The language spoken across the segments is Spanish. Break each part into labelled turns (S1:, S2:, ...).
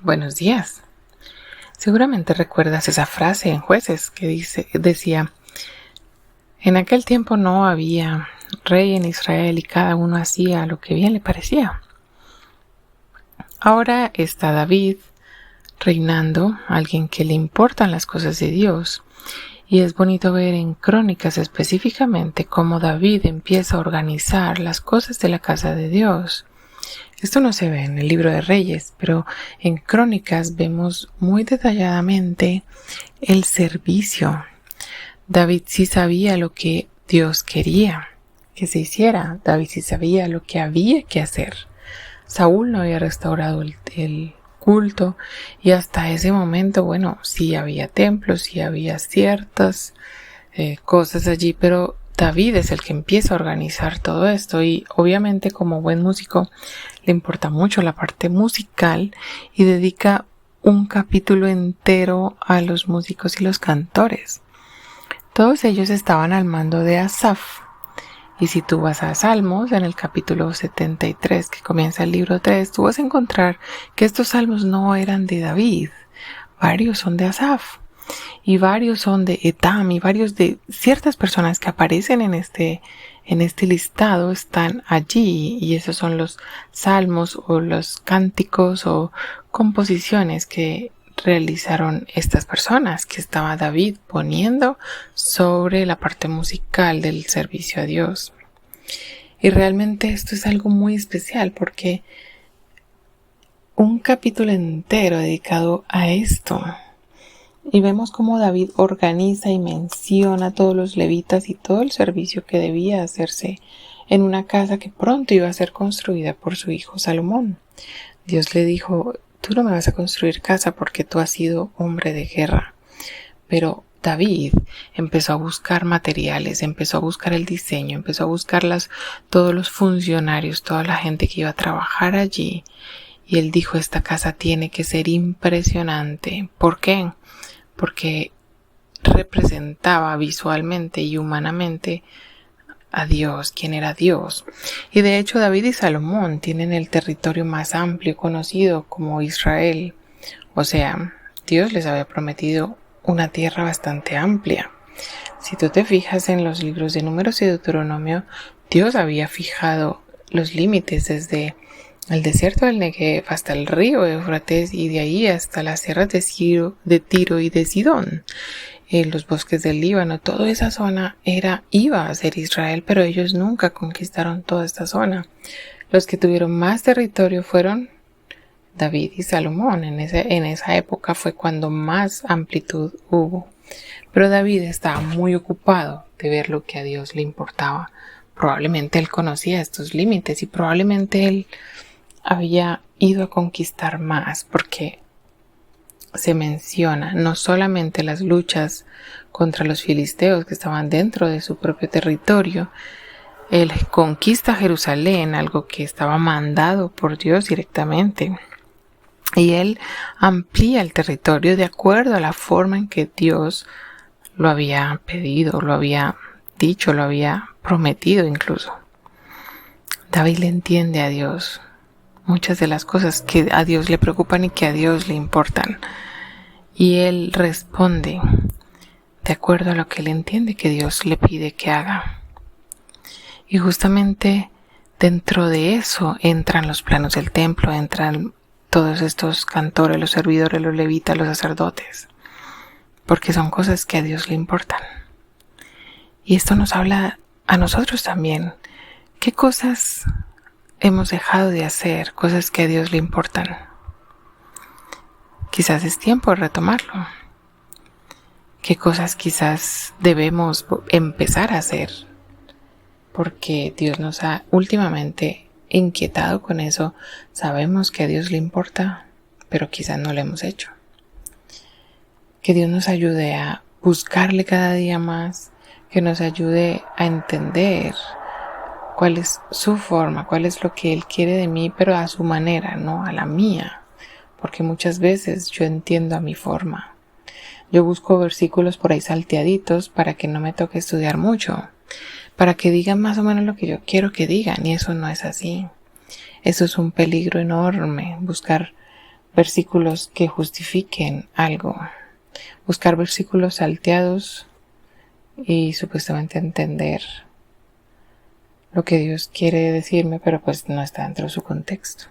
S1: Buenos días. Seguramente recuerdas esa frase en Jueces que decía: en aquel tiempo no había rey en Israel y cada uno hacía lo que bien le parecía. Ahora está David reinando, alguien que le importan las cosas de Dios. Y es bonito ver en Crónicas específicamente cómo David empieza a organizar las cosas de la casa de Dios. Esto no se ve en el libro de Reyes, pero en Crónicas vemos muy detalladamente el servicio. David sí sabía lo que Dios quería que se hiciera. David sí sabía lo que había que hacer. Saúl no había restaurado el culto y hasta ese momento, bueno, sí había templos, sí había ciertas cosas allí, pero David es el que empieza a organizar todo esto y obviamente como buen músico le importa mucho la parte musical y dedica un capítulo entero a los músicos y los cantores. Todos ellos estaban al mando de Asaf. Y si tú vas a Salmos, en el capítulo 73, que comienza el libro 3, tú vas a encontrar que estos salmos no eran de David. Varios son de Asaf. Y varios son de Etam. Y varios de ciertas personas que aparecen en este listado están allí. Y esos son los salmos o los cánticos o composiciones que realizaron estas personas que estaba David poniendo sobre la parte musical del servicio a Dios. Y realmente esto es algo muy especial porque un capítulo entero dedicado a esto. Y vemos cómo David organiza y menciona a todos los levitas y todo el servicio que debía hacerse en una casa que pronto iba a ser construida por su hijo Salomón. Dios le dijo: tú no me vas a construir casa porque tú has sido hombre de guerra. Pero David empezó a buscar materiales, empezó a buscar el diseño, empezó a buscar todos los funcionarios, toda la gente que iba a trabajar allí. Y él dijo: esta casa tiene que ser impresionante. ¿Por qué? Porque representaba visualmente y humanamente a Dios, quién era Dios. Y de hecho David y Salomón tienen el territorio más amplio conocido como Israel. O sea, Dios les había prometido una tierra bastante amplia. Si tú te fijas en los libros de Números y Deuteronomio, Dios había fijado los límites desde el desierto del Negev hasta el río Éufrates y de ahí hasta las sierras de Tiro y de Sidón. Los bosques del Líbano, toda esa zona iba a ser Israel, pero ellos nunca conquistaron toda esta zona. Los que tuvieron más territorio fueron David y Salomón. En esa época fue cuando más amplitud hubo. Pero David estaba muy ocupado de ver lo que a Dios le importaba. Probablemente él conocía estos límites y probablemente él había ido a conquistar más, porque se menciona no solamente las luchas contra los filisteos que estaban dentro de su propio territorio. Él conquista Jerusalén, algo que estaba mandado por Dios directamente. Y él amplía el territorio de acuerdo a la forma en que Dios lo había pedido, lo había dicho, lo había prometido incluso. David le entiende a Dios muchas de las cosas que a Dios le preocupan y que a Dios le importan. Y él responde de acuerdo a lo que él entiende que Dios le pide que haga. Y justamente dentro de eso entran los planos del templo, entran todos estos cantores, los servidores, los levitas, los sacerdotes, porque son cosas que a Dios le importan. Y esto nos habla a nosotros también. ¿Qué cosas hemos dejado de hacer? Cosas que a Dios le importan. Quizás es tiempo de retomarlo. ¿Qué cosas quizás debemos empezar a hacer? Porque Dios nos ha últimamente inquietado con eso. Sabemos que a Dios le importa, pero quizás no lo hemos hecho. Que Dios nos ayude a buscarle cada día más, que nos ayude a entender cuál es su forma, cuál es lo que Él quiere de mí, pero a su manera, no a la mía. Porque muchas veces yo entiendo a mi forma. Yo busco versículos por ahí salteaditos para que no me toque estudiar mucho, para que digan más o menos lo que yo quiero que digan, y eso no es así. Eso es un peligro enorme, buscar versículos que justifiquen algo, buscar versículos salteados y supuestamente entender lo que Dios quiere decirme, pero pues no está dentro de su contexto.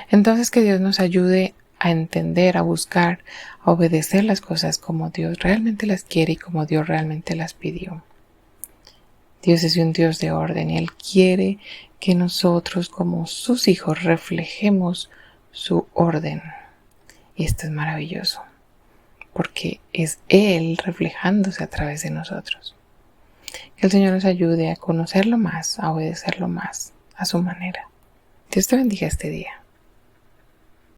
S1: Entonces que Dios nos ayude a entender, a buscar, a obedecer las cosas como Dios realmente las quiere y como Dios realmente las pidió. Dios es un Dios de orden y Él quiere que nosotros como sus hijos reflejemos su orden. Y esto es maravilloso, porque es Él reflejándose a través de nosotros. Que el Señor nos ayude a conocerlo más, a obedecerlo más, a su manera. Dios te bendiga este día.